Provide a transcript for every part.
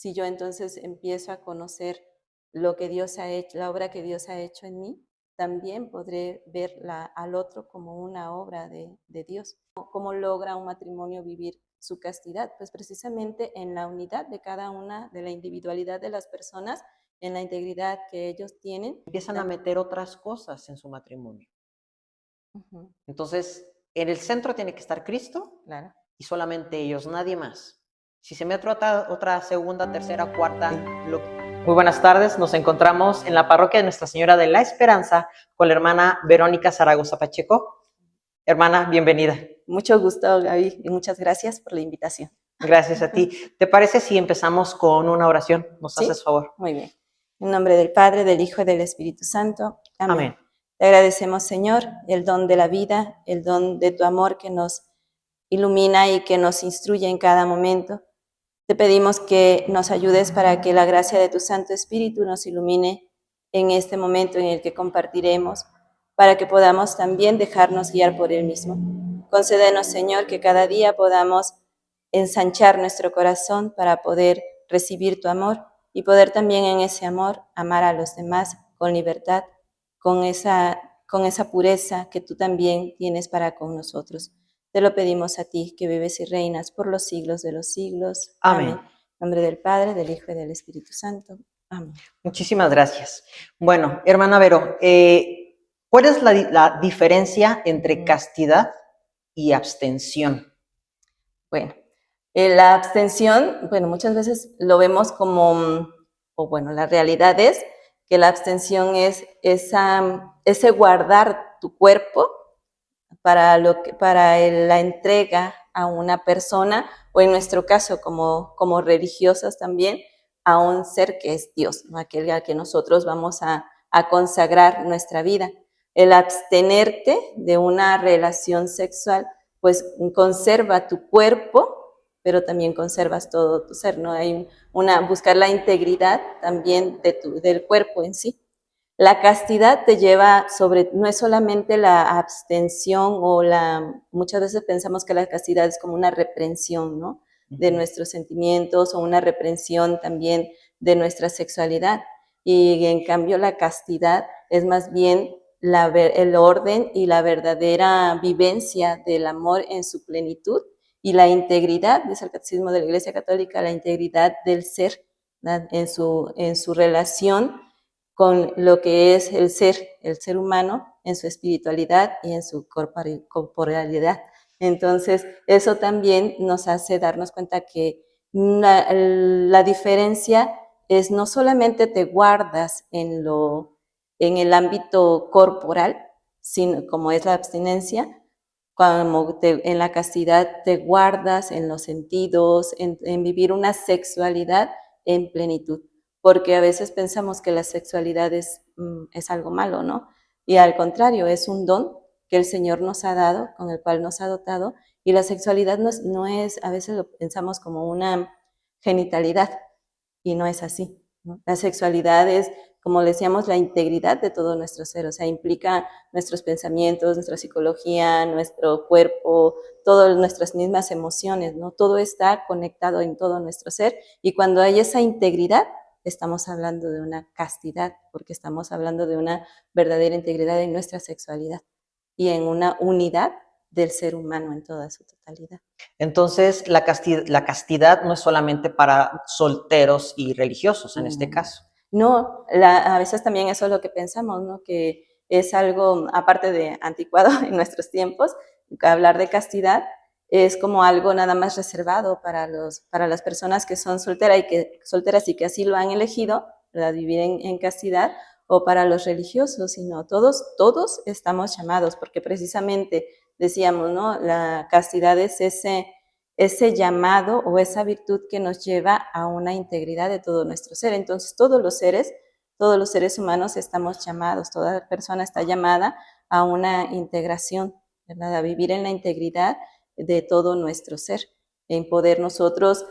si yo entonces empiezo a conocer lo que Dios ha hecho, la obra que Dios ha hecho en mí, también podré ver al otro como una obra de Dios. ¿Cómo logra un matrimonio vivir su castidad? Pues precisamente en la unidad de cada una, de la individualidad de las personas, en la integridad que ellos tienen. Empiezan a meter otras cosas en su matrimonio. Uh-huh. Entonces, en el centro tiene que estar Cristo, claro, y solamente ellos, nadie más. Si se mete otra segunda, tercera, cuarta... Muy buenas tardes, nos encontramos en la parroquia de Nuestra Señora de la Esperanza con la hermana Verónica Zaragoza Pacheco. Hermana, bienvenida. Mucho gusto, Gaby, y muchas gracias por la invitación. Gracias a ti. ¿Te parece si empezamos con una oración? ¿Nos haces favor? Muy bien. En nombre del Padre, del Hijo y del Espíritu Santo. Amén. Amén. Te agradecemos, Señor, el don de la vida, el don de tu amor que nos ilumina y que nos instruye en cada momento. Te pedimos que nos ayudes para que la gracia de tu Santo Espíritu nos ilumine en este momento en el que compartiremos, para que podamos también dejarnos guiar por él mismo. Concédenos, Señor, que cada día podamos ensanchar nuestro corazón para poder recibir tu amor y poder también en ese amor amar a los demás con libertad, con esa pureza que tú también tienes para con nosotros. Te lo pedimos a ti, que vives y reinas por los siglos de los siglos. Amén. En nombre del Padre, del Hijo y del Espíritu Santo. Amén. Muchísimas gracias. Bueno, hermana Vero, ¿cuál es la diferencia entre castidad y abstención? Bueno, la abstención, muchas veces lo vemos como, la realidad es que la abstención es ese guardar tu cuerpo para la entrega a una persona, o en nuestro caso como religiosas también, a un ser que es Dios, ¿no? Aquel a que nosotros vamos a consagrar nuestra vida. El abstenerte de una relación sexual, pues conserva tu cuerpo, pero también conservas todo tu ser, ¿no? Hay buscar la integridad también del cuerpo en sí. La castidad te lleva no es solamente la abstención muchas veces pensamos que la castidad es como una reprensión, ¿no? De nuestros sentimientos, o una reprensión también de nuestra sexualidad. Y en cambio la castidad es más bien el orden y la verdadera vivencia del amor en su plenitud, y la integridad, dice el Catecismo de la Iglesia Católica, la integridad del ser, ¿verdad? En su relación con lo que es el ser humano, en su espiritualidad y en su corporalidad. Entonces, eso también nos hace darnos cuenta que la diferencia es no solamente te guardas en el ámbito corporal, sino como es la abstinencia, como en la castidad te guardas en los sentidos, en vivir una sexualidad en plenitud, porque a veces pensamos que la sexualidad es algo malo, ¿no? Y al contrario, es un don que el Señor nos ha dado, con el cual nos ha dotado, y la sexualidad no es, a veces lo pensamos como una genitalidad, y no es así, ¿no? La sexualidad es, como decíamos, la integridad de todo nuestro ser, o sea, implica nuestros pensamientos, nuestra psicología, nuestro cuerpo, todas nuestras mismas emociones, ¿no? Todo está conectado en todo nuestro ser, y cuando hay esa integridad, estamos hablando de una castidad, porque estamos hablando de una verdadera integridad en nuestra sexualidad y en una unidad del ser humano en toda su totalidad. Entonces, la castidad no es solamente para solteros y religiosos en este caso. No, a veces también eso es lo que pensamos, ¿no? Que es algo, aparte de anticuado en nuestros tiempos, hablar de castidad es como algo nada más reservado para las personas que son solteras y que así lo han elegido, para vivir en castidad, o para los religiosos, sino todos estamos llamados, porque precisamente decíamos, ¿no? La castidad es ese llamado o esa virtud que nos lleva a una integridad de todo nuestro ser. Entonces, todos los seres humanos estamos llamados, toda persona está llamada a una integración, ¿verdad? A vivir en la integridad de todo nuestro ser, en poder nosotros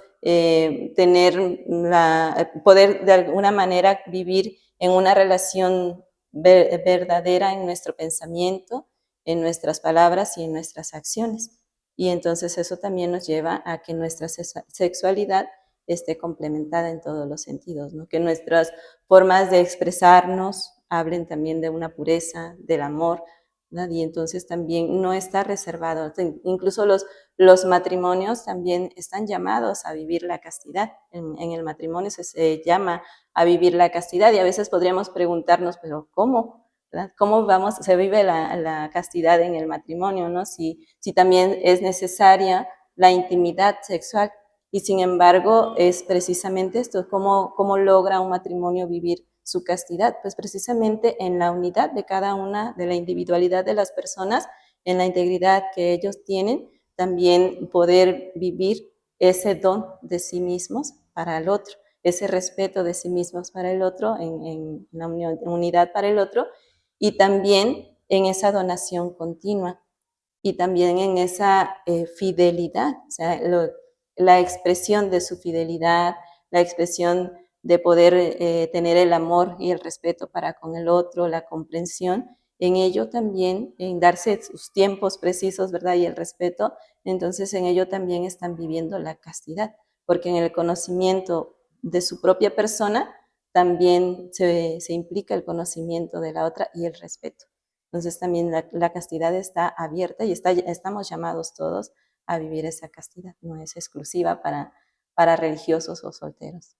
poder de alguna manera vivir en una relación verdadera en nuestro pensamiento, en nuestras palabras y en nuestras acciones. Y entonces eso también nos lleva a que nuestra sexualidad esté complementada en todos los sentidos, ¿no? Que nuestras formas de expresarnos hablen también de una pureza, del amor, ¿verdad? Y entonces también no está reservado, incluso los matrimonios también están llamados a vivir la castidad. En el matrimonio se llama a vivir la castidad y a veces podríamos preguntarnos, pero ¿cómo? ¿Verdad? ¿Cómo se vive la castidad en el matrimonio, ¿no? Si también es necesaria la intimidad sexual y sin embargo es precisamente esto, ¿cómo logra un matrimonio vivir su castidad? Pues precisamente en la unidad de cada una, de la individualidad de las personas, en la integridad que ellos tienen, también poder vivir ese don de sí mismos para el otro, ese respeto de sí mismos para el otro, en la unidad para el otro, y también en esa donación continua, y también en esa fidelidad, o sea, la expresión de su fidelidad, la expresión de poder tener el amor y el respeto para con el otro, la comprensión, en ello también, en darse sus tiempos precisos, ¿verdad? Y el respeto, entonces en ello también están viviendo la castidad, porque en el conocimiento de su propia persona también se implica el conocimiento de la otra y el respeto. Entonces también la castidad está abierta y estamos llamados todos a vivir esa castidad, no es exclusiva para religiosos o solteros.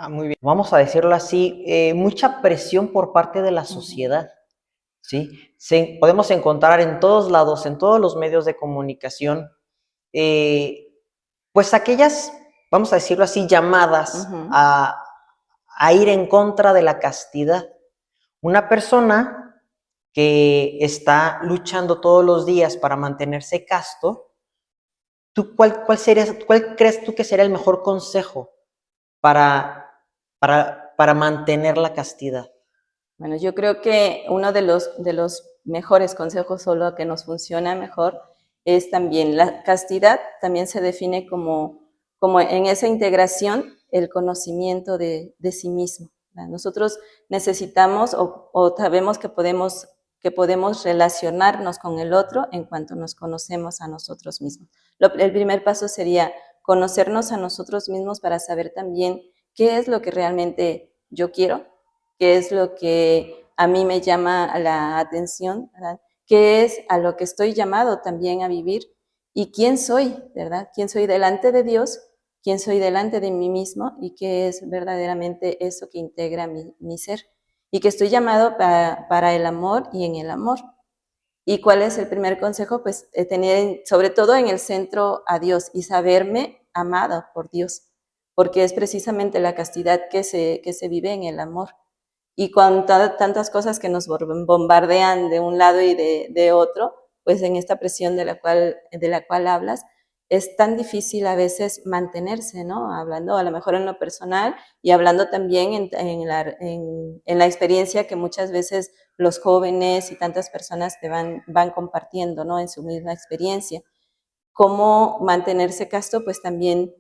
Muy bien. Vamos a decirlo así, mucha presión por parte de la sociedad, ¿sí? Podemos encontrar en todos lados, en todos los medios de comunicación, pues aquellas, vamos a decirlo así, llamadas a ir en contra de la castidad. Una persona que está luchando todos los días para mantenerse casto, ¿cuál crees tú que sería el mejor consejo para mantener la castidad? Bueno, yo creo que uno de los mejores consejos, o lo que nos funciona mejor, es también la castidad, también se define como en esa integración el conocimiento de sí mismo. Nosotros necesitamos o sabemos que podemos relacionarnos con el otro en cuanto nos conocemos a nosotros mismos. El primer paso sería conocernos a nosotros mismos para saber también qué es lo que realmente yo quiero, qué es lo que a mí me llama la atención, ¿verdad? Qué es a lo que estoy llamado también a vivir y quién soy, ¿verdad? Quién soy delante de Dios, quién soy delante de mí mismo y qué es verdaderamente eso que integra mi ser y que estoy llamado para el amor y en el amor. ¿Y cuál es el primer consejo? Pues tener sobre todo en el centro a Dios y saberme amado por Dios, porque es precisamente la castidad que se vive en el amor. Y con tantas cosas que nos bombardean de un lado y de otro, pues en esta presión de la cual hablas, es tan difícil a veces mantenerse, ¿no? Hablando a lo mejor en lo personal y hablando también en la experiencia que muchas veces los jóvenes y tantas personas te van compartiendo, ¿no? En su misma experiencia. ¿Cómo mantenerse casto? Pues también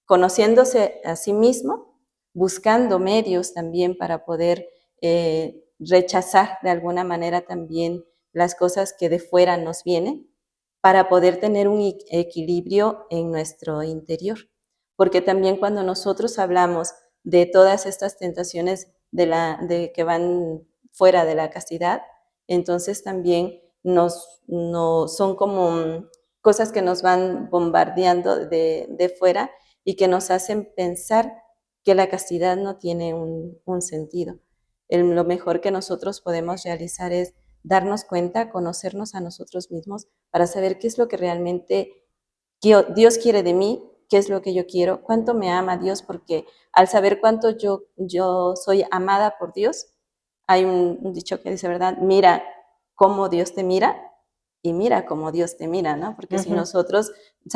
conociéndose a sí mismo, buscando medios también para poder rechazar de alguna manera también las cosas que de fuera nos vienen, para poder tener un equilibrio en nuestro interior. Porque también cuando nosotros hablamos de todas estas tentaciones de que van fuera de la castidad, entonces también son como cosas que nos van bombardeando de fuera y que nos hacen pensar que la castidad no tiene un sentido. Lo mejor que nosotros podemos realizar es darnos cuenta, conocernos a nosotros mismos para saber qué es lo que realmente Dios quiere de mí, qué es lo que yo quiero, cuánto me ama Dios, porque al saber cuánto yo soy amada por Dios, hay un dicho que dice, ¿verdad? Mira cómo Dios te mira y mira cómo Dios te mira, ¿no? Porque si nosotros nos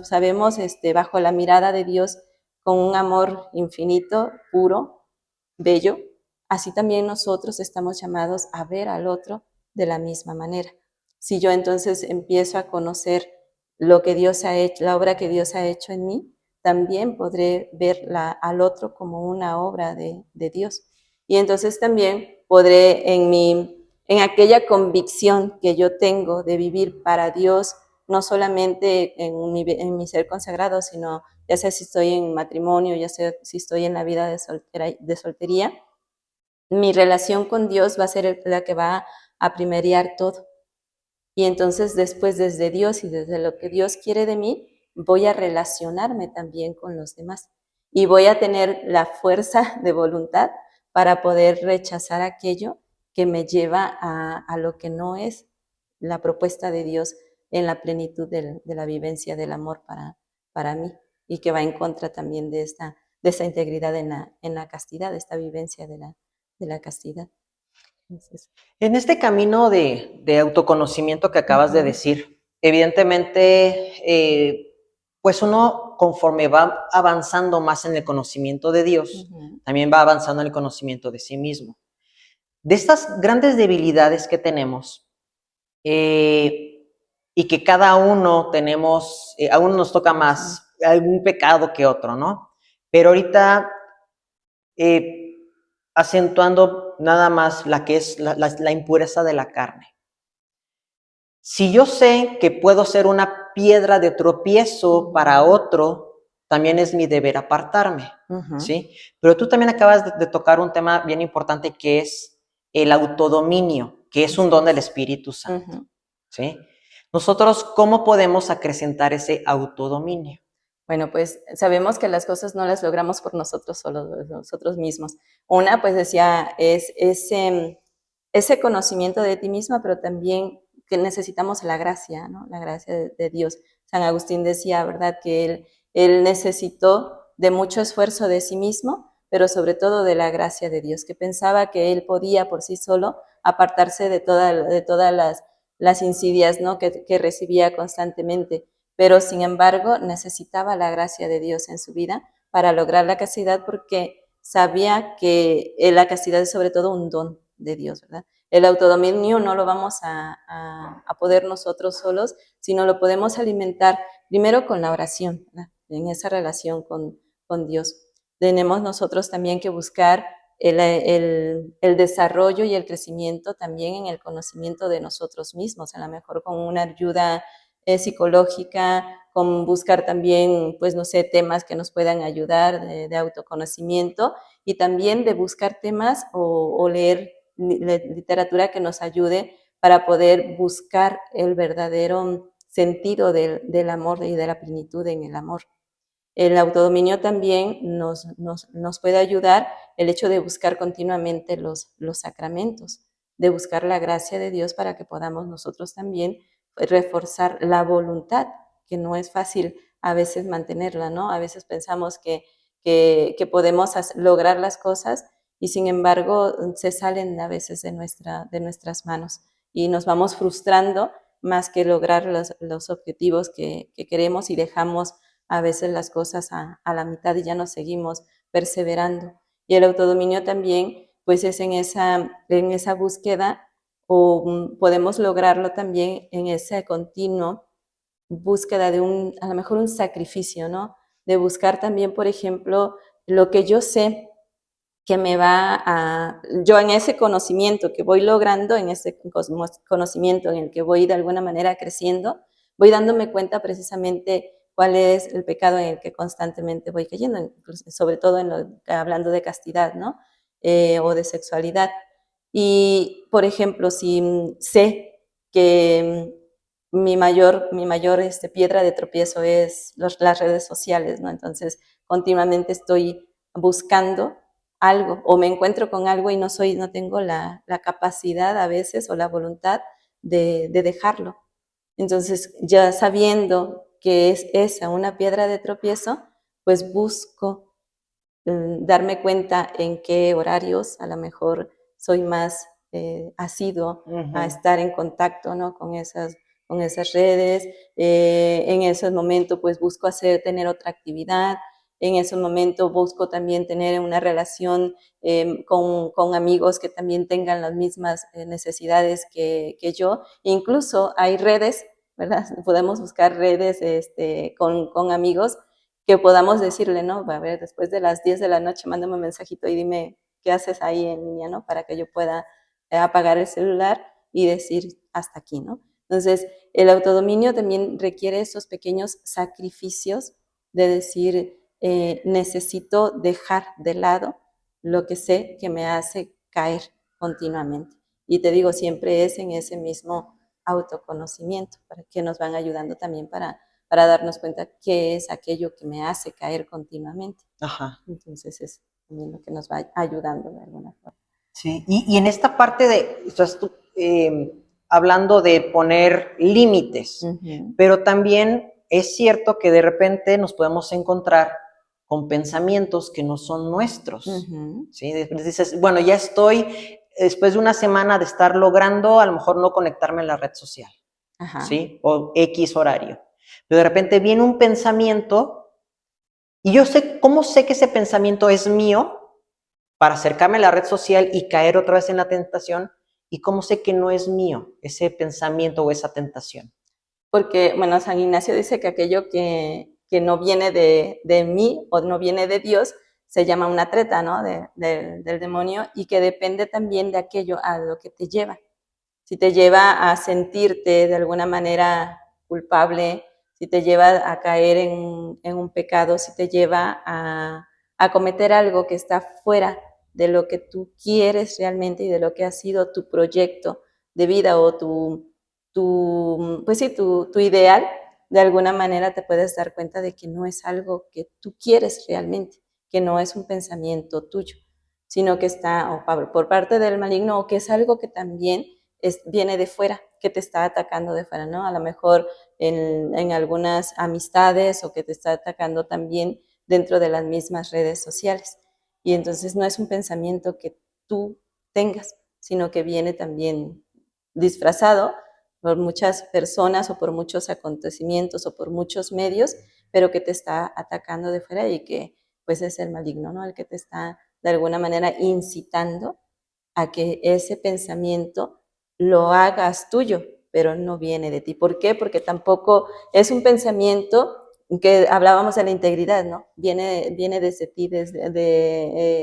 sabemos bajo la mirada de Dios con un amor infinito, puro, bello, así también nosotros estamos llamados a ver al otro de la misma manera. Si yo entonces empiezo a conocer lo que Dios ha hecho, la obra que Dios ha hecho en mí, también podré ver al otro como una obra de Dios. Y entonces también podré en aquella convicción que yo tengo de vivir para Dios, no solamente en mi ser consagrado, sino ya sea si estoy en matrimonio, ya sea si estoy en la vida de soltería, mi relación con Dios va a ser la que va a primerear todo. Y entonces después desde Dios y desde lo que Dios quiere de mí, voy a relacionarme también con los demás. Y voy a tener la fuerza de voluntad para poder rechazar aquello que me lleva a lo que no es la propuesta de Dios en la plenitud de la vivencia del amor para mí y que va en contra también de esta integridad en la castidad, de esta vivencia de la castidad. Entonces, En este camino de autoconocimiento que acabas de decir, evidentemente, pues uno conforme va avanzando más en el conocimiento de Dios, también va avanzando en el conocimiento de sí mismo. De estas grandes debilidades que tenemos, y que cada uno tenemos, a uno nos toca más algún pecado que otro, ¿no? Pero ahorita, acentuando nada más la que es la impureza de la carne. Si yo sé que puedo ser una piedra de tropiezo para otro, también es mi deber apartarme, ¿sí? Pero tú también acabas de tocar un tema bien importante que es el autodominio, que es un don del Espíritu Santo, ¿sí? Nosotros, ¿cómo podemos acrecentar ese autodominio? Bueno, pues sabemos que las cosas no las logramos por nosotros solos, nosotros mismos. Una, pues decía, es ese conocimiento de ti misma, pero también que necesitamos la gracia, ¿no? La gracia de Dios. San Agustín decía, ¿verdad?, que él necesitó de mucho esfuerzo de sí mismo, pero sobre todo de la gracia de Dios, que pensaba que él podía por sí solo apartarse de todas las insidias, ¿no?, que recibía constantemente, pero sin embargo necesitaba la gracia de Dios en su vida para lograr la castidad, porque sabía que la castidad es sobre todo un don de Dios, ¿verdad? El autodominio no lo vamos a poder nosotros solos, sino lo podemos alimentar primero con la oración, ¿verdad?, en esa relación con Dios. Tenemos nosotros también que buscar el desarrollo y el crecimiento también en el conocimiento de nosotros mismos, a lo mejor con una ayuda psicológica, con buscar también, pues no sé, temas que nos puedan ayudar de autoconocimiento, y también de buscar temas o leer literatura que nos ayude para poder buscar el verdadero sentido del amor y de la plenitud en el amor. El autodominio también nos puede ayudar el hecho de buscar continuamente los sacramentos, de buscar la gracia de Dios para que podamos nosotros también reforzar la voluntad, que no es fácil a veces mantenerla, ¿no? A veces pensamos que podemos lograr las cosas y sin embargo se salen a veces de nuestras manos y nos vamos frustrando más que lograr los objetivos que queremos, y dejamos a veces las cosas a la mitad y ya no seguimos perseverando. Y el autodominio también, pues es en esa búsqueda, o podemos lograrlo también en ese continuo búsqueda de a lo mejor un sacrificio, ¿no? De buscar también, por ejemplo, lo que yo sé que me yo en ese conocimiento que voy logrando, en ese conocimiento en el que voy de alguna manera creciendo, voy dándome cuenta precisamente cuál es el pecado en el que constantemente voy cayendo, sobre todo hablando de castidad, ¿no? O de sexualidad. Y, por ejemplo, si sé que mi mayor piedra de tropiezo es las redes sociales, ¿no? Entonces, continuamente estoy buscando algo, o me encuentro con algo y no tengo la capacidad a veces o la voluntad de dejarlo. Entonces, ya sabiendo que es esa una piedra de tropiezo, pues busco darme cuenta en qué horarios a lo mejor soy más asiduo a estar en contacto, ¿no?, con esas redes. En esos momentos pues busco tener otra actividad. En ese momento busco también tener una relación con amigos que también tengan las mismas necesidades que yo. Incluso hay redes, ¿verdad? Podemos buscar redes con amigos que podamos decirle, ¿no? A ver, después de las 10 de la noche, mándame un mensajito y dime qué haces ahí en línea, ¿no? Para que yo pueda apagar el celular y decir hasta aquí, ¿no? Entonces, el autodominio también requiere esos pequeños sacrificios de decir, necesito dejar de lado lo que sé que me hace caer continuamente. Y te digo, siempre es en ese mismo autoconocimiento, para que nos van ayudando también para darnos cuenta qué es aquello que me hace caer continuamente. Ajá. Entonces es también lo que nos va ayudando de alguna forma. Sí, y en esta parte de, estás tú hablando de poner límites, pero también es cierto que de repente nos podemos encontrar con pensamientos que no son nuestros, ¿sí? Dices, bueno, ya estoy, después de una semana de estar logrando, a lo mejor no conectarme en la red social, ¿sí? O X horario. Pero de repente viene un pensamiento y yo sé, ¿cómo sé que ese pensamiento es mío? Para acercarme a la red social y caer otra vez en la tentación, y cómo sé que no es mío ese pensamiento o esa tentación. Porque, bueno, San Ignacio dice que aquello que no viene de mí o no viene de Dios se llama una treta, ¿no? Del demonio, y que depende también de aquello a lo que te lleva. Si te lleva a sentirte de alguna manera culpable, si te lleva a caer en un pecado, si te lleva a cometer algo que está fuera de lo que tú quieres realmente y de lo que ha sido tu proyecto de vida o pues sí, tu ideal, de alguna manera te puedes dar cuenta de que no es algo que tú quieres realmente, que no es un pensamiento tuyo, sino que está o por parte del maligno o que es algo que también viene de fuera, que te está atacando de fuera, ¿no? A lo mejor en algunas amistades o que te está atacando también dentro de las mismas redes sociales. Y entonces no es un pensamiento que tú tengas, sino que viene también disfrazado por muchas personas o por muchos acontecimientos o por muchos medios, pero que te está atacando de fuera y que pues es el maligno, ¿no? El que te está de alguna manera incitando a que ese pensamiento lo hagas tuyo, pero no viene de ti. ¿Por qué? Porque tampoco es un pensamiento que hablábamos de la integridad, ¿no? Viene desde ti,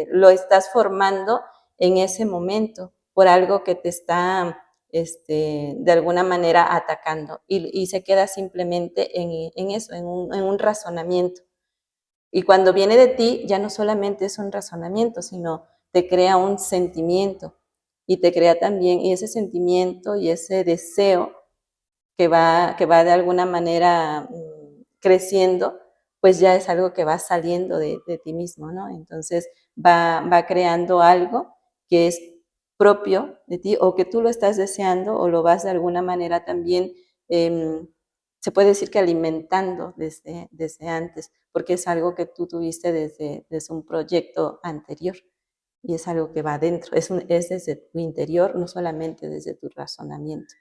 lo estás formando en ese momento por algo que te está de alguna manera atacando y se queda simplemente en eso, en un razonamiento. Y cuando viene de ti, ya no solamente es un razonamiento, sino te crea un sentimiento y te crea también, y ese sentimiento y ese deseo que va de alguna manera creciendo, pues ya es algo que va saliendo de ti mismo, ¿no? Entonces va creando algo que es propio de ti o que tú lo estás deseando o lo vas de alguna manera también, se puede decir que alimentando desde antes, porque es algo que tú tuviste desde un proyecto anterior y es algo que va adentro, es desde tu interior, no solamente desde tu razonamiento.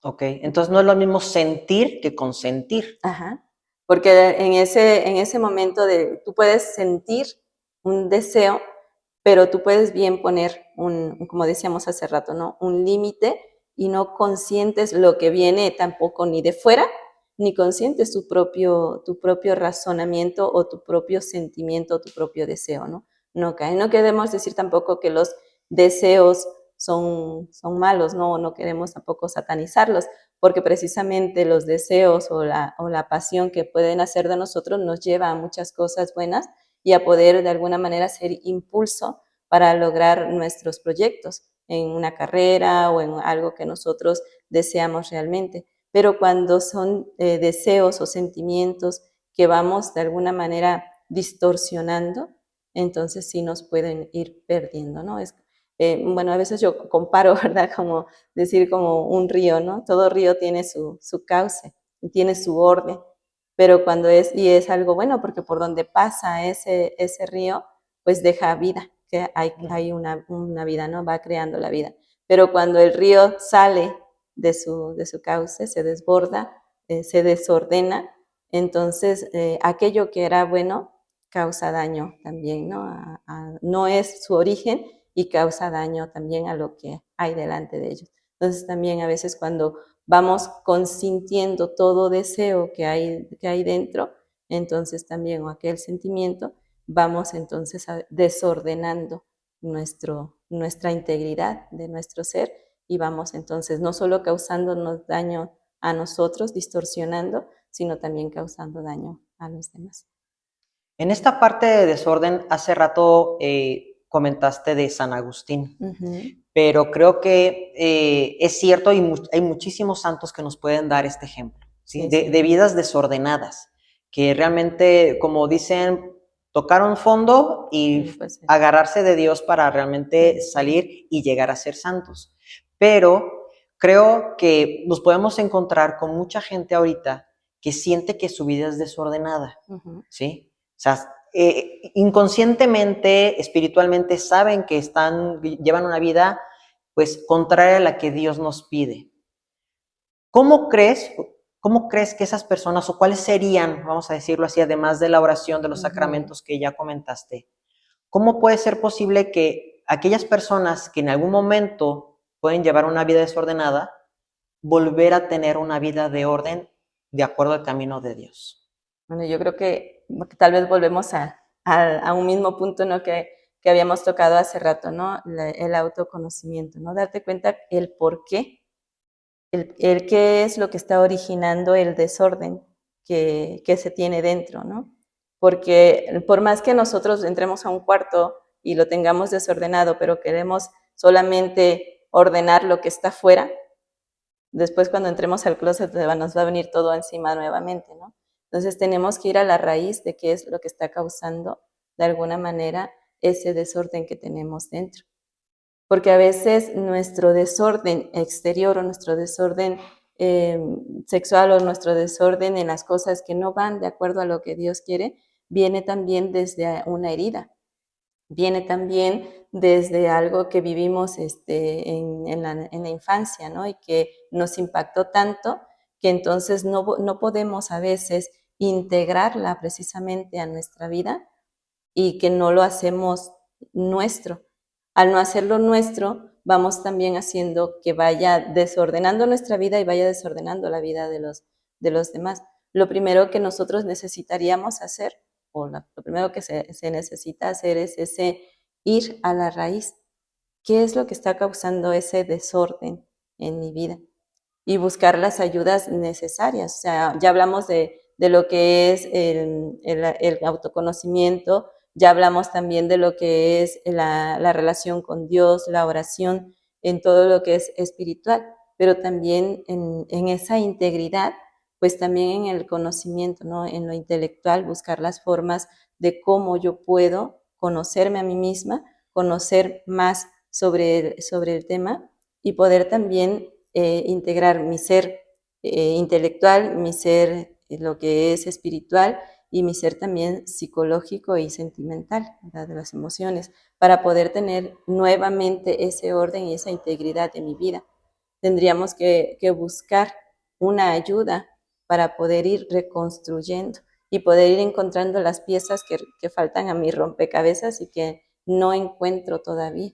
Ok, entonces no es lo mismo sentir que consentir. Ajá, porque en ese momento tú puedes sentir un deseo, pero tú puedes bien poner como decíamos hace rato, ¿no? Un límite y no consientes lo que viene tampoco ni de fuera, ni consientes tu propio razonamiento o tu propio sentimiento, tu propio deseo, ¿no? No queremos decir tampoco que los deseos son malos, no queremos tampoco satanizarlos, porque precisamente los deseos o la pasión que pueden hacer de nosotros nos lleva a muchas cosas buenas y a poder de alguna manera ser impulso para lograr nuestros proyectos en una carrera o en algo que nosotros deseamos realmente. Pero cuando son deseos o sentimientos que vamos de alguna manera distorsionando, entonces sí nos pueden ir perdiendo, ¿no? Bueno, a veces yo comparo, ¿verdad? Como decir como un río, ¿no? Todo río tiene su cauce y tiene su orden, pero y es algo bueno porque por donde pasa ese río, pues deja vida, que hay una vida, ¿no? Va creando la vida. Pero cuando el río sale de su cauce, se desborda, se desordena, entonces aquello que era bueno causa daño también, ¿no? No es su origen y causa daño también a lo que hay delante de ellos. Entonces también a veces cuando vamos consintiendo todo deseo que hay dentro, entonces también o aquel sentimiento, vamos entonces desordenando nuestra integridad de nuestro ser y vamos entonces no solo causándonos daño a nosotros, distorsionando, sino también causando daño a los demás. En esta parte de desorden, hace rato comentaste de San Agustín, pero creo que es cierto y hay muchísimos santos que nos pueden dar este ejemplo, ¿sí? Sí, De vidas desordenadas, que realmente, como dicen, tocaron fondo y pues, agarrarse de Dios para realmente salir y llegar a ser santos. Pero creo que nos podemos encontrar con mucha gente ahorita que siente que su vida es desordenada, ¿sí? O sea, inconscientemente, espiritualmente saben que llevan una vida pues contraria a la que Dios nos pide. ¿Cómo crees que esas personas, o cuáles serían, vamos a decirlo así, además de la oración, de los sacramentos que ya comentaste, cómo puede ser posible que aquellas personas que en algún momento pueden llevar una vida desordenada, volver a tener una vida de orden de acuerdo al camino de Dios? Bueno, yo creo que tal vez volvemos a un mismo punto, ¿no? que habíamos tocado hace rato, ¿no? El autoconocimiento, ¿no? Darte cuenta el por qué, el qué es lo que está originando el desorden que se tiene dentro, ¿no? Porque por más que nosotros entremos a un cuarto y lo tengamos desordenado, pero queremos solamente ordenar lo que está fuera, después cuando entremos al closet nos va a venir todo encima nuevamente, ¿no? Entonces tenemos que ir a la raíz de qué es lo que está causando, de alguna manera, ese desorden que tenemos dentro. Porque a veces nuestro desorden exterior o nuestro desorden sexual o nuestro desorden en las cosas que no van de acuerdo a lo que Dios quiere, viene también desde una herida, viene también desde algo que vivimos en la infancia, ¿no? Y que nos impactó tanto que entonces no podemos a veces integrarla precisamente a nuestra vida y que no lo hacemos nuestro. Al no hacerlo nuestro, vamos también haciendo que vaya desordenando nuestra vida y vaya desordenando la vida de los demás. Lo primero que nosotros necesitaríamos hacer, o lo primero que se necesita hacer es ese ir a la raíz. ¿Qué es lo que está causando ese desorden en mi vida? Y buscar las ayudas necesarias. O sea, ya hablamos de lo que es el autoconocimiento, ya hablamos también de lo que es la relación con Dios, la oración, en todo lo que es espiritual, pero también en esa integridad, pues también en el conocimiento, ¿no? En lo intelectual, buscar las formas de cómo yo puedo conocerme a mí misma, conocer más sobre el tema y poder también integrar mi ser intelectual, mi ser lo que es espiritual y mi ser también psicológico y sentimental, ¿verdad? De las emociones, para poder tener nuevamente ese orden y esa integridad en mi vida. Tendríamos que buscar una ayuda para poder ir reconstruyendo y poder ir encontrando las piezas que faltan a mi rompecabezas y que no encuentro todavía,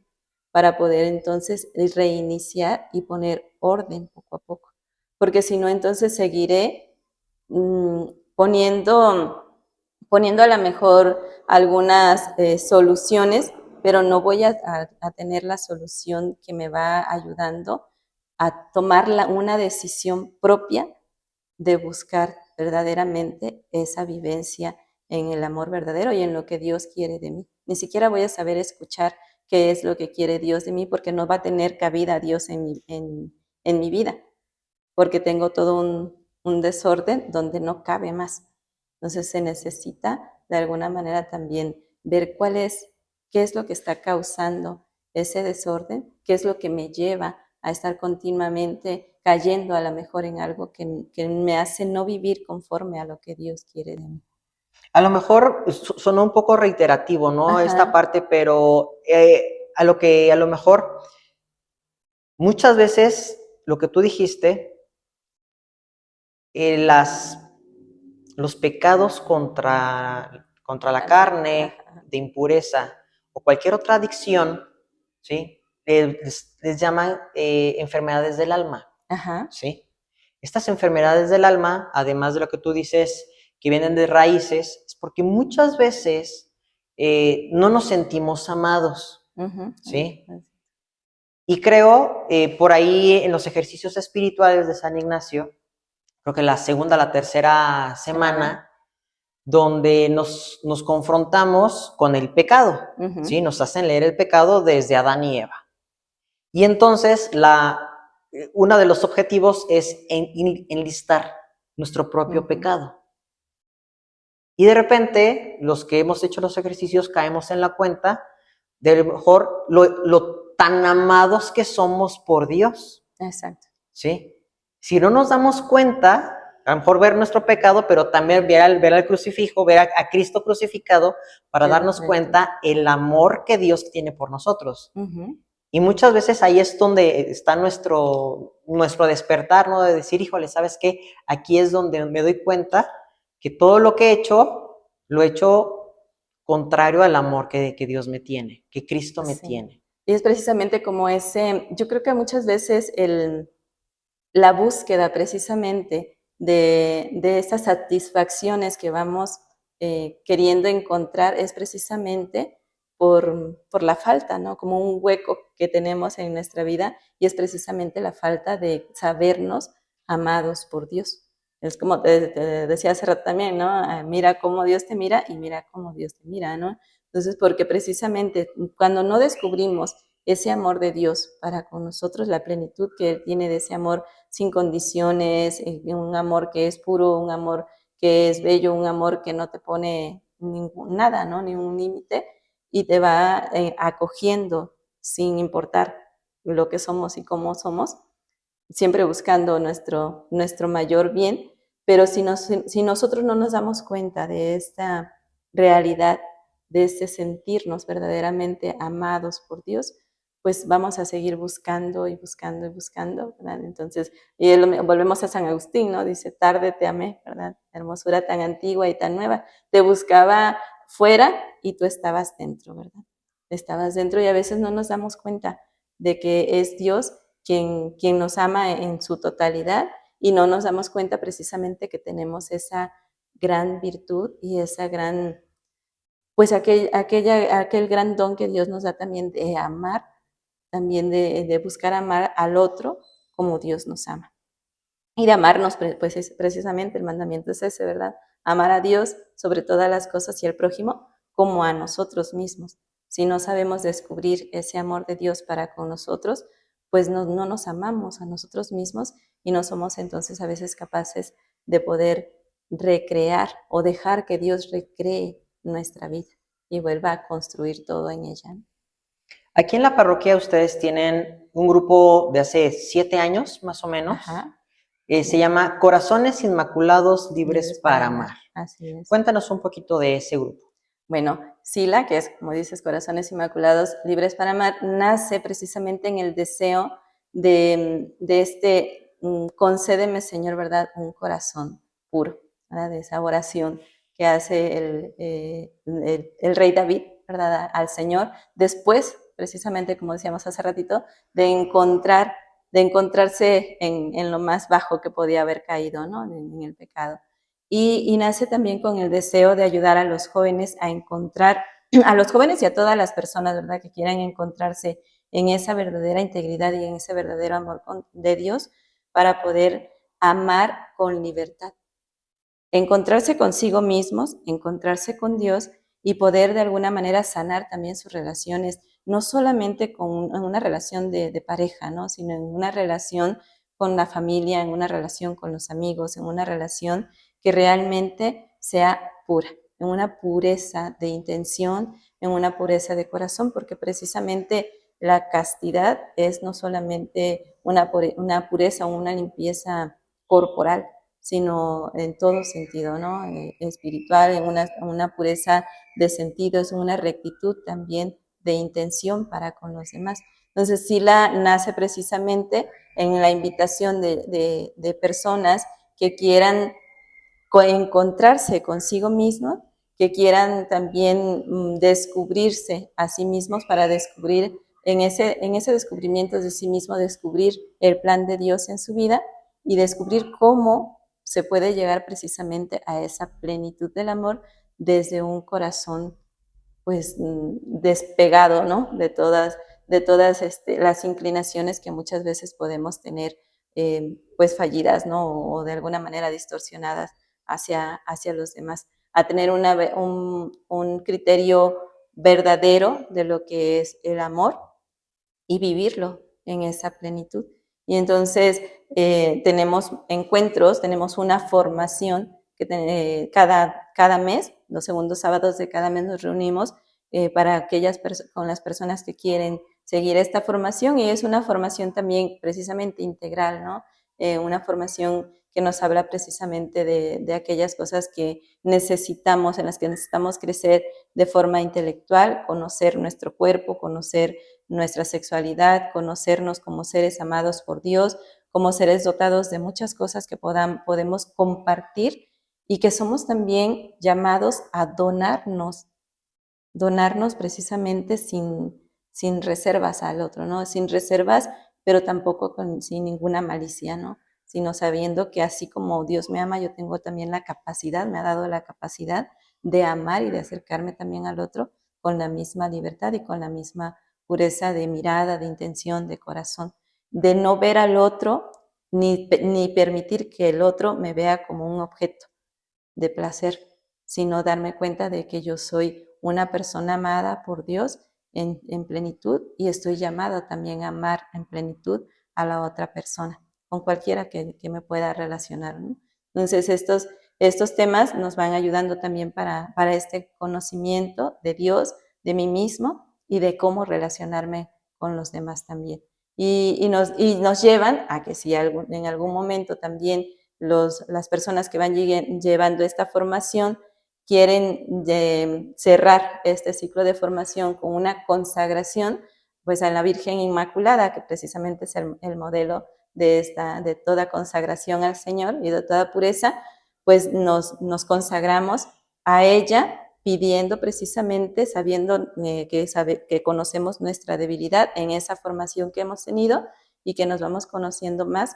para poder entonces reiniciar y poner orden poco a poco. Porque si no, entonces seguiré poniendo a lo mejor algunas soluciones, pero no voy a tener la solución que me va ayudando a tomar una decisión propia de buscar verdaderamente esa vivencia en el amor verdadero y en lo que Dios quiere de mí. Ni siquiera voy a saber escuchar qué es lo que quiere Dios de mí porque no va a tener cabida Dios en mi vida, porque tengo todo un desorden donde no cabe más. Entonces se necesita de alguna manera también ver qué es lo que está causando ese desorden, qué es lo que me lleva a estar continuamente cayendo a lo mejor en algo que me hace no vivir conforme a lo que Dios quiere de mí. A lo mejor sonó un poco reiterativo, ¿no? Ajá. Esta parte, pero a lo mejor muchas veces lo que tú dijiste, los pecados contra la carne, de impureza o cualquier otra adicción, ¿sí? Les llaman enfermedades del alma, Ajá. ¿sí? Estas enfermedades del alma, además de lo que tú dices, que vienen de raíces, es porque muchas veces no nos sentimos amados, ¿sí? Y creo, por ahí en los ejercicios espirituales de San Ignacio, creo que la segunda, la tercera semana, donde nos confrontamos con el pecado, Ujú. ¿sí? Nos hacen leer el pecado desde Adán y Eva. Y entonces uno de los objetivos es enlistar nuestro propio Ujú. pecado. Y de repente, los que hemos hecho los ejercicios caemos en la cuenta de a lo mejor lo tan amados que somos por Dios, Exacto. ¿sí? Si no nos damos cuenta, a lo mejor ver nuestro pecado, pero también ver al crucifijo, ver a Cristo crucificado, para Qué darnos perfecto. cuenta el amor que Dios tiene por nosotros. Ujú. Y muchas veces ahí es donde está nuestro despertar, ¿no? De decir, híjole, ¿sabes qué? Aquí es donde me doy cuenta que todo lo que he hecho, lo he hecho contrario al amor que Dios me tiene, que Cristo me Sí. tiene. Y es precisamente como yo creo que muchas veces la búsqueda precisamente de esas satisfacciones que vamos queriendo encontrar es precisamente por la falta, ¿no? Como un hueco que tenemos en nuestra vida y es precisamente la falta de sabernos amados por Dios. Es como te decía hace rato también, ¿no? Mira cómo Dios te mira y mira cómo Dios te mira, ¿no? Entonces, porque precisamente cuando no descubrimos ese amor de Dios para con nosotros, la plenitud que Él tiene de ese amor sin condiciones, un amor que es puro, un amor que es bello, un amor que no te pone nada, ¿no? Ni un límite, y te va acogiendo sin importar lo que somos y cómo somos, siempre buscando nuestro mayor bien, pero si nosotros no nos damos cuenta de esta realidad, de este sentirnos verdaderamente amados por Dios, pues vamos a seguir buscando y buscando y buscando, ¿verdad? Entonces, volvemos a San Agustín, ¿no? Dice, tarde te amé, ¿verdad? Hermosura tan antigua y tan nueva. Te buscaba fuera y tú estabas dentro, ¿verdad? Estabas dentro y a veces no nos damos cuenta de que es Dios quien nos ama en su totalidad y no nos damos cuenta precisamente que tenemos esa gran virtud y esa gran, pues aquel gran don que Dios nos da también de amar, también de buscar amar al otro como Dios nos ama. Y de amarnos, pues es precisamente el mandamiento es ese, ¿verdad? Amar a Dios sobre todas las cosas y al prójimo como a nosotros mismos. Si no sabemos descubrir ese amor de Dios para con nosotros, pues no nos amamos a nosotros mismos y no somos entonces a veces capaces de poder recrear o dejar que Dios recree nuestra vida y vuelva a construir todo en ella. Aquí en la parroquia ustedes tienen un grupo de hace 7 años, más o menos. Ajá. Se llama Corazones Inmaculados Libres Libres para para amar. Amar. Así es. Cuéntanos un poquito de ese grupo. Bueno, Sila, que es, como dices, Corazones Inmaculados, Libres para Amar, nace precisamente en el deseo de concédeme, Señor, ¿verdad? Un corazón puro, ¿verdad? De esa oración que hace el rey David, ¿verdad? Al Señor, después, precisamente, como decíamos hace ratito, de encontrarse en lo más bajo que podía haber caído, ¿no? En el pecado. Y nace también con el deseo de ayudar a los jóvenes a encontrar, a los jóvenes y a todas las personas, ¿verdad?, que quieran encontrarse en esa verdadera integridad y en ese verdadero amor de Dios para poder amar con libertad. Encontrarse consigo mismos, encontrarse con Dios y poder de alguna manera sanar también sus relaciones, no solamente con una relación de pareja, ¿no?, sino en una relación con la familia, en una relación con los amigos, en una relación que realmente sea pura, en una pureza de intención, en una pureza de corazón, porque precisamente la castidad es no solamente una pureza o una limpieza corporal, sino en todo sentido, ¿no? Espiritual, en una pureza de sentidos, en una rectitud también de intención para con los demás. Entonces, Sila nace precisamente en la invitación de personas que quieran encontrarse consigo mismos, que quieran también descubrirse a sí mismos para descubrir en ese descubrimiento de sí mismo, descubrir el plan de Dios en su vida y descubrir cómo se puede llegar precisamente a esa plenitud del amor desde un corazón pues despegado, ¿no? De todas las inclinaciones que muchas veces podemos tener pues fallidas, ¿no? O de alguna manera distorsionadas hacia los demás. a tener un criterio verdadero de lo que es el amor y vivirlo en esa plenitud. Y entonces tenemos encuentros, tenemos una formación que cada mes, los segundos sábados de cada mes nos reunimos para con las personas que quieren seguir esta formación, y es una formación también precisamente integral, ¿no? Una formación que nos habla precisamente de aquellas cosas que necesitamos, en las que necesitamos crecer de forma intelectual, conocer nuestro cuerpo, conocer nuestra sexualidad, conocernos como seres amados por Dios, como seres dotados de muchas cosas que podemos compartir, y que somos también llamados a donarnos precisamente sin reservas al otro, ¿no? Sin reservas, pero tampoco sin ninguna malicia, ¿no? Sino sabiendo que así como Dios me ama, yo tengo también la capacidad, me ha dado la capacidad de amar y de acercarme también al otro con la misma libertad y con la misma pureza de mirada, de intención, de corazón, de no ver al otro ni permitir que el otro me vea como un objeto de placer, sino darme cuenta de que yo soy una persona amada por Dios en plenitud, y estoy llamada también a amar en plenitud a la otra persona, con cualquiera que me pueda relacionar, ¿no? Entonces estos temas nos van ayudando también para este conocimiento de Dios, de mí mismo y de cómo relacionarme con los demás también. Y nos llevan a que si en algún momento también las personas que van llevando esta formación quieren cerrar este ciclo de formación con una consagración, pues a la Virgen Inmaculada, que precisamente es el modelo de toda consagración al Señor y de toda pureza, pues nos consagramos a ella pidiendo precisamente, sabiendo que conocemos nuestra debilidad en esa formación que hemos tenido y que nos vamos conociendo más,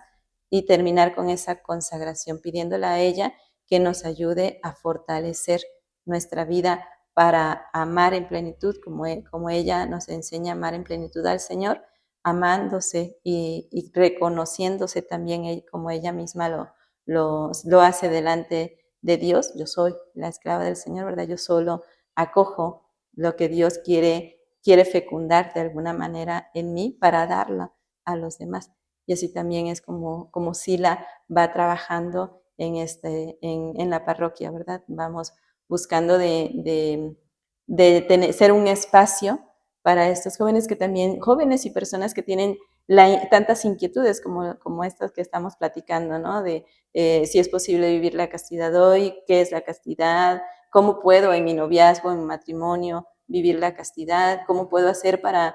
y terminar con esa consagración, pidiéndole a ella que nos ayude a fortalecer nuestra vida para amar en plenitud, como ella nos enseña a amar en plenitud al Señor, amándose y reconociéndose también como ella misma lo hace delante de Dios. Yo soy la esclava del Señor, ¿verdad? Yo solo acojo lo que Dios quiere fecundar de alguna manera en mí para darla a los demás. Y así también es como Sila va trabajando en la parroquia, ¿verdad? Vamos buscando ser un espacio para estos jóvenes, que también, jóvenes y personas que tienen tantas inquietudes como estas que estamos platicando, ¿no? De si es posible vivir la castidad hoy, qué es la castidad, cómo puedo en mi noviazgo, en mi matrimonio, vivir la castidad, cómo puedo hacer para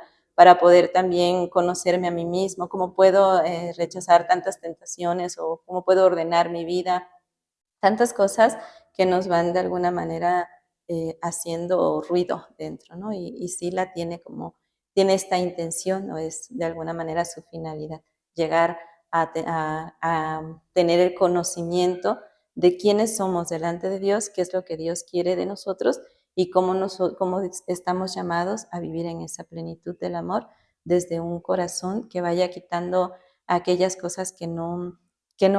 poder también conocerme a mí mismo, cómo puedo rechazar tantas tentaciones, o cómo puedo ordenar mi vida, tantas cosas que nos van de alguna manera haciendo ruido dentro, ¿no? Y Sila tiene esta intención, o es de alguna manera su finalidad, llegar a tener el conocimiento de quiénes somos delante de Dios, qué es lo que Dios quiere de nosotros, y cómo estamos llamados a vivir en esa plenitud del amor desde un corazón que vaya quitando aquellas cosas que no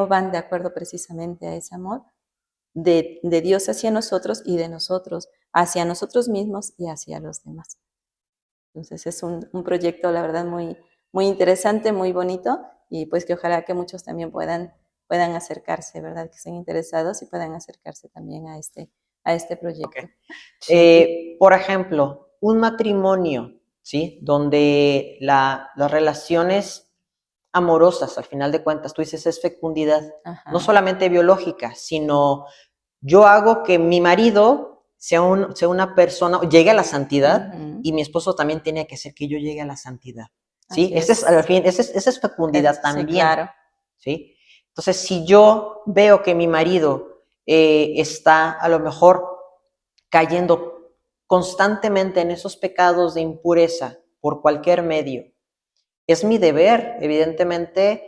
van de acuerdo precisamente a ese amor de Dios hacia nosotros, y de nosotros hacia nosotros mismos y hacia los demás. Entonces es un proyecto, la verdad, muy, muy interesante, muy bonito, y pues que ojalá que muchos también puedan acercarse, ¿verdad? Que estén interesados y puedan acercarse también a este proyecto. Okay. Sí. Por ejemplo, un matrimonio, ¿sí? Donde las relaciones amorosas, al final de cuentas, tú dices, es fecundidad, Ajá. No solamente biológica, sino yo hago que mi marido sea una persona, llegue a la santidad, y mi esposo también tiene que hacer que yo llegue a la santidad, ¿sí? Esa es fecundidad también, sí, claro. ¿sí? Entonces, si yo veo que mi marido está a lo mejor cayendo constantemente en esos pecados de impureza por cualquier medio, es mi deber, evidentemente,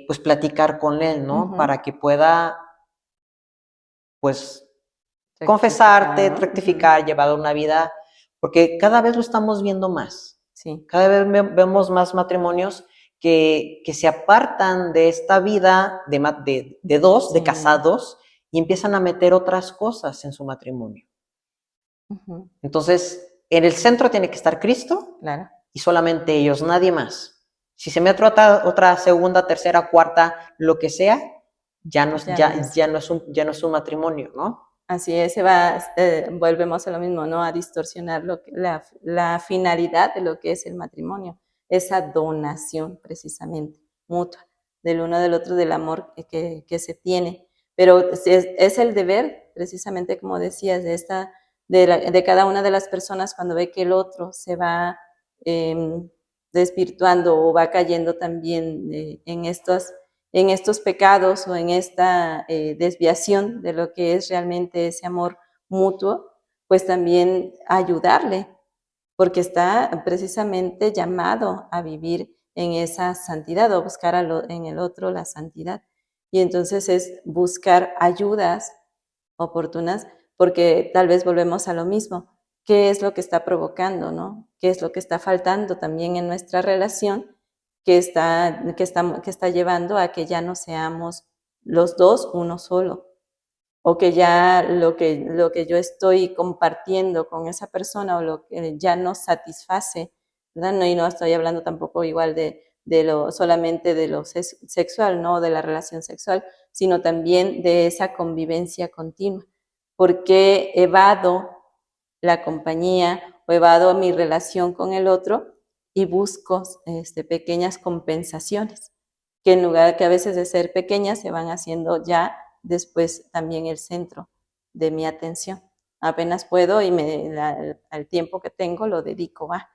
pues platicar con él, ¿no? Para que pueda, pues, confesarte, rectificar, llevar una vida, porque cada vez lo estamos viendo más. Sí. Cada vez vemos más matrimonios que se apartan de esta vida de dos, de casados, y empiezan a meter otras cosas en su matrimonio. Entonces, en el centro tiene que estar Cristo, claro, y solamente ellos, nadie más. Si se mete otra segunda, tercera, cuarta, lo que sea, ya no es un matrimonio, ¿no? Así es, volvemos a lo mismo, ¿no? A distorsionar la finalidad de lo que es el matrimonio, esa donación precisamente, mutua, del uno del otro, del amor que se tiene. Pero es el deber, precisamente como decías, de cada una de las personas cuando ve que el otro se va desvirtuando o va cayendo también en estos pecados o en esta desviación de lo que es realmente ese amor mutuo, pues también ayudarle, porque está precisamente llamado a vivir en esa santidad o buscar en el otro la santidad. Y entonces es buscar ayudas oportunas, porque tal vez volvemos a lo mismo. ¿Qué es lo que está provocando, no? ¿Qué es lo que está faltando también en nuestra relación que está llevando a que ya no seamos los dos uno solo? O que ya lo que yo estoy compartiendo con esa persona o lo que ya no satisface, ¿verdad? No, y no estoy hablando tampoco igual solamente de lo sexual, ¿no? De la relación sexual, sino también de esa convivencia continua. Porque evado la compañía o evado mi relación con el otro y busco pequeñas compensaciones, que en lugar que a veces de ser pequeñas se van haciendo ya después también el centro de mi atención. Apenas puedo y al tiempo que tengo lo dedico a.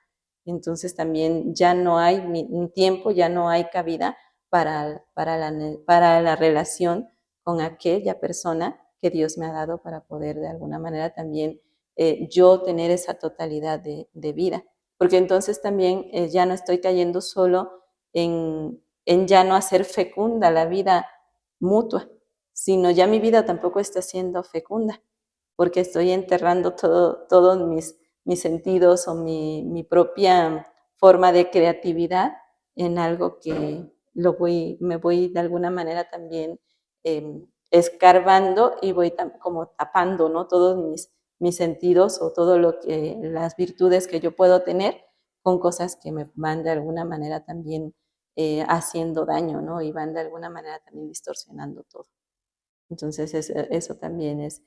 Entonces también ya no hay mi tiempo, ya no hay cabida para la relación con aquella persona que Dios me ha dado para poder de alguna manera también yo tener esa totalidad de vida. Porque entonces también ya no estoy cayendo solo en ya no hacer fecunda la vida mutua, sino ya mi vida tampoco está siendo fecunda, porque estoy enterrando todos mis sentidos o mi propia forma de creatividad en algo que me voy de alguna manera también escarbando y voy como tapando, ¿no? Todos mis sentidos o todo las virtudes que yo puedo tener con cosas que me van de alguna manera también haciendo daño, ¿no? Y van de alguna manera también distorsionando todo. Entonces eso también es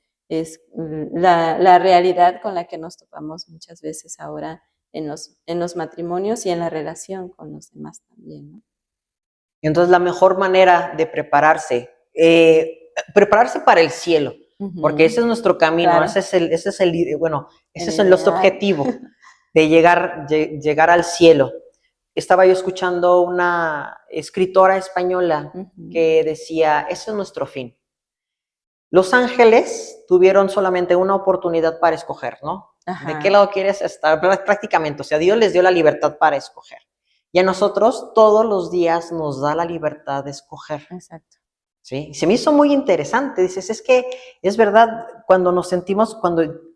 la realidad con la que nos topamos muchas veces ahora en los matrimonios y en la relación con los demás también, ¿no? Y entonces la mejor manera de prepararse para el cielo, porque ese es nuestro camino, claro. ese es nuestro objetivo de llegar al cielo. Estaba yo escuchando una escritora española que decía, ese es nuestro fin. Los ángeles tuvieron solamente una oportunidad para escoger, ¿no? Ajá. ¿De qué lado quieres estar? Prácticamente, o sea, Dios les dio la libertad para escoger. Y a nosotros todos los días nos da la libertad de escoger. Exacto. ¿Sí? Y se me hizo muy interesante. Dices, es que es verdad, cuando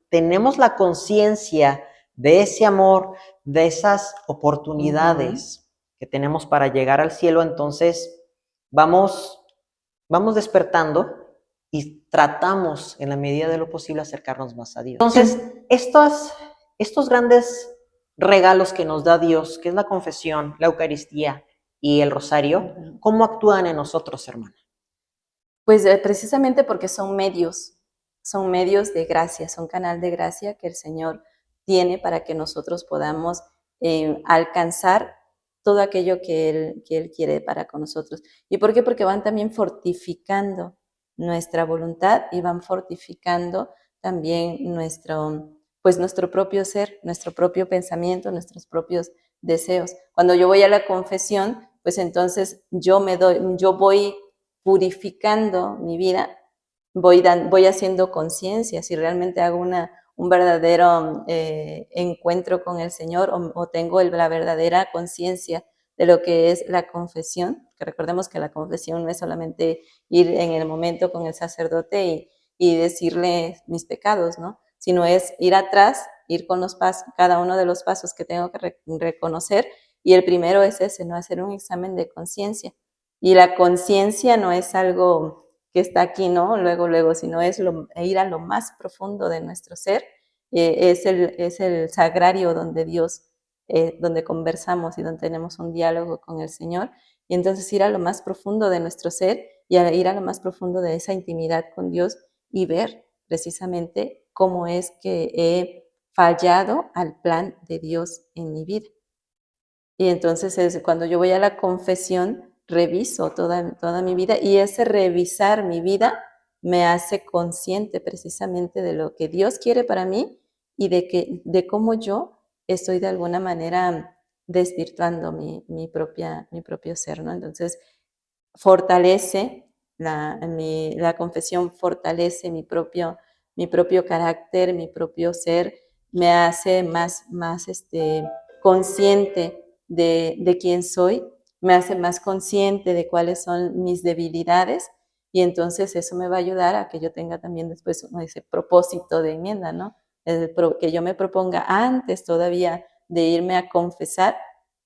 tenemos la conciencia de ese amor, de esas oportunidades que tenemos para llegar al cielo, entonces vamos despertando y tratamos en la medida de lo posible acercarnos más a Dios. Entonces, estos grandes regalos que nos da Dios, que es la confesión, la Eucaristía y el rosario, ¿cómo actúan en nosotros, hermana? Pues precisamente porque son medios de gracia, son canal de gracia que el Señor tiene para que nosotros podamos alcanzar todo aquello que Él quiere para con nosotros. ¿Y por qué? Porque van también fortificando nuestra voluntad y van fortificando también nuestro propio ser, nuestro propio pensamiento, nuestros propios deseos. Cuando yo voy a la confesión, pues entonces yo voy purificando mi vida, voy haciendo conciencia, si realmente hago un verdadero encuentro con el Señor o tengo la verdadera conciencia de lo que es la confesión, que recordemos que la confesión no es solamente ir en el momento con el sacerdote y decirle mis pecados, ¿no? Sino es ir atrás, ir con los pasos, cada uno de los pasos que tengo que reconocer, y el primero es ese, ¿no? Hacer un examen de conciencia. Y la conciencia no es algo que está aquí, ¿no? Luego, luego, sino es ir a lo más profundo de nuestro ser. Es el sagrario donde Dios, donde conversamos y donde tenemos un diálogo con el Señor. Y entonces ir a lo más profundo de nuestro ser y ir a lo más profundo de esa intimidad con Dios y ver precisamente cómo es que he fallado al plan de Dios en mi vida. Y entonces cuando yo voy a la confesión, reviso toda mi vida y ese revisar mi vida me hace consciente precisamente de lo que Dios quiere para mí y de cómo yo estoy de alguna manera desvirtuando mi propio ser, ¿no? Entonces, fortalece, la confesión fortalece mi propio carácter, mi propio ser, me hace más consciente de quién soy, me hace más consciente de cuáles son mis debilidades y entonces eso me va a ayudar a que yo tenga también después ese propósito de enmienda, ¿no? Que yo me proponga antes todavía de irme a confesar,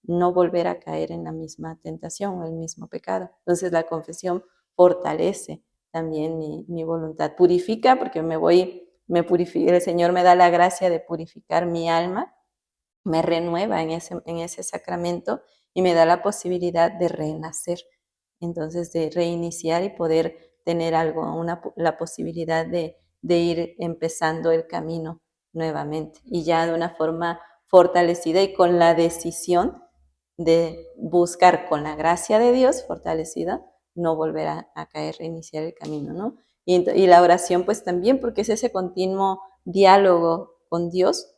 no volver a caer en la misma tentación o el mismo pecado. Entonces la confesión fortalece también mi voluntad, purifica porque me purifica, el Señor me da la gracia de purificar mi alma, me renueva en ese sacramento y me da la posibilidad de renacer, entonces de reiniciar y poder tener la posibilidad de ir empezando el camino nuevamente y ya de una forma fortalecida y con la decisión de buscar con la gracia de Dios fortalecida, no volver a caer, reiniciar el camino, ¿no? Y la oración pues también porque es ese continuo diálogo con Dios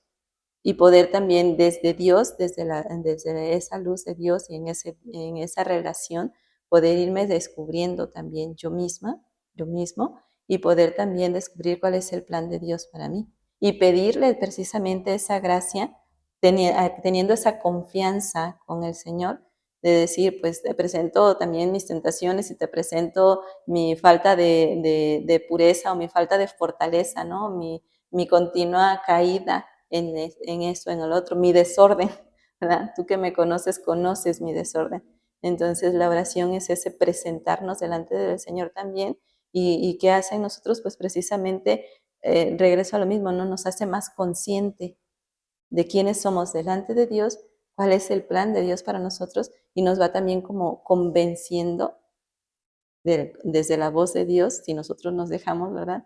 y poder también desde Dios, desde esa luz de Dios y en esa relación, poder irme descubriendo también yo misma, yo mismo, y poder también descubrir cuál es el plan de Dios para mí. Y pedirle precisamente esa gracia, teniendo esa confianza con el Señor, de decir, pues te presento también mis tentaciones y te presento mi falta de pureza o mi falta de fortaleza, ¿no? Mi continua caída en esto, en el otro, mi desorden, ¿verdad? Tú que me conoces, conoces mi desorden. Entonces la oración es ese presentarnos delante del Señor también y ¿qué hace en nosotros? Pues precisamente, regreso a lo mismo, ¿no? Nos hace más consciente de quiénes somos delante de Dios, cuál es el plan de Dios para nosotros y nos va también como convenciendo desde la voz de Dios, si nosotros nos dejamos, ¿verdad?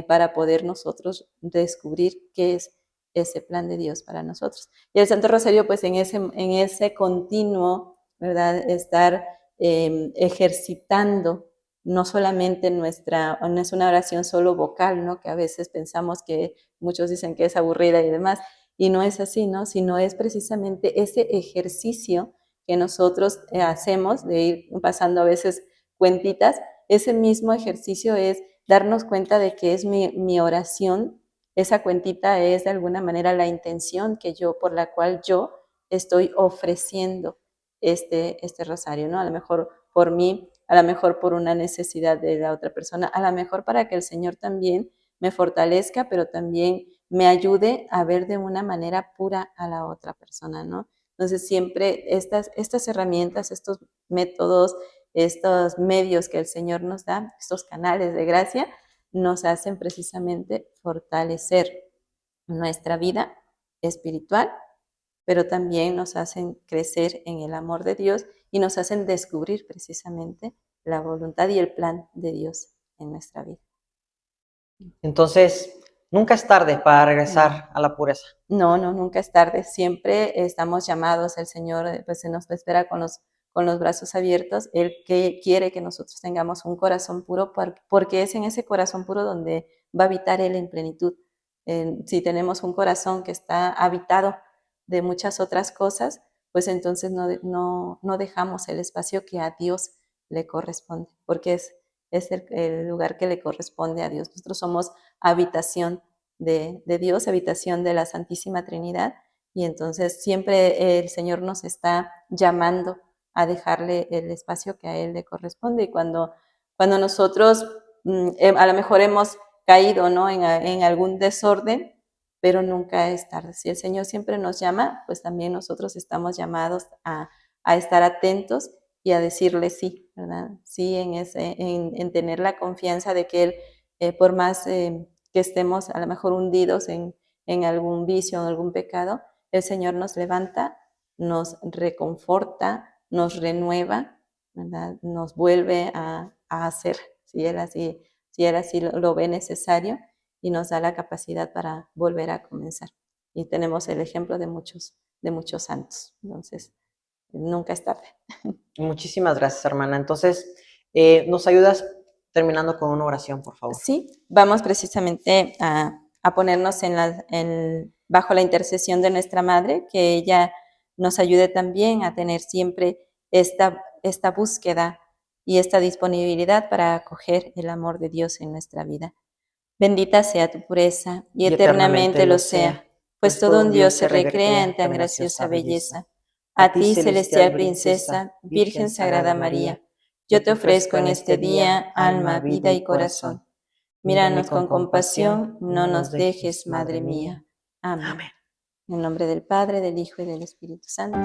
Para poder nosotros descubrir qué es ese plan de Dios para nosotros. Y el Santo Rosario, pues en ese continuo, ¿verdad? Estar ejercitando no solamente no es una oración solo vocal, ¿no? Que a veces pensamos que muchos dicen que es aburrida y demás, y no es así, ¿no? Sino es precisamente ese ejercicio que nosotros hacemos de ir pasando a veces cuentitas, ese mismo ejercicio es darnos cuenta de que es mi oración, esa cuentita es de alguna manera la intención por la cual yo estoy ofreciendo este rosario, ¿no? A lo mejor por mí, a lo mejor por una necesidad de la otra persona, a lo mejor para que el Señor también me fortalezca, pero también me ayude a ver de una manera pura a la otra persona, ¿no? Entonces siempre estas herramientas, estos métodos, estos medios que el Señor nos da, estos canales de gracia, nos hacen precisamente fortalecer nuestra vida espiritual, pero también nos hacen crecer en el amor de Dios y nos hacen descubrir precisamente la voluntad y el plan de Dios en nuestra vida. Entonces, nunca es tarde para regresar a la pureza. No, nunca es tarde. Siempre estamos llamados, el Señor pues se nos espera con los brazos abiertos. Él que quiere que nosotros tengamos un corazón puro porque es en ese corazón puro donde va a habitar Él en plenitud. Si tenemos un corazón que está habitado de muchas otras cosas, pues entonces no dejamos el espacio que a Dios le corresponde, porque es el lugar que le corresponde a Dios. Nosotros somos habitación de Dios, habitación de la Santísima Trinidad, y entonces siempre el Señor nos está llamando a dejarle el espacio que a Él le corresponde. Y cuando nosotros a lo mejor hemos caído, ¿no? en algún desorden, pero nunca es tarde. Si el Señor siempre nos llama, pues también nosotros estamos llamados a estar atentos y a decirle sí, ¿verdad? Sí, en tener la confianza de que Él, por más que estemos a lo mejor hundidos en algún vicio o algún pecado, el Señor nos levanta, nos reconforta, nos renueva, ¿verdad? Nos vuelve a hacer, si Él así lo ve necesario, y nos da la capacidad para volver a comenzar. Y tenemos el ejemplo de muchos santos. Entonces, nunca es tarde. Muchísimas gracias, hermana. Entonces, ¿nos ayudas terminando con una oración, por favor? Sí, vamos precisamente a ponernos bajo la intercesión de nuestra Madre, que ella nos ayude también a tener siempre esta búsqueda y esta disponibilidad para acoger el amor de Dios en nuestra vida. Bendita sea tu pureza y eternamente lo sea, pues todo un Dios se recrea en tan graciosa belleza. A ti, celestial princesa, Virgen Sagrada María, yo te ofrezco en este día alma, vida y corazón. Míranos con compasión, no nos dejes, Madre mía. Amén. En nombre del Padre, del Hijo y del Espíritu Santo.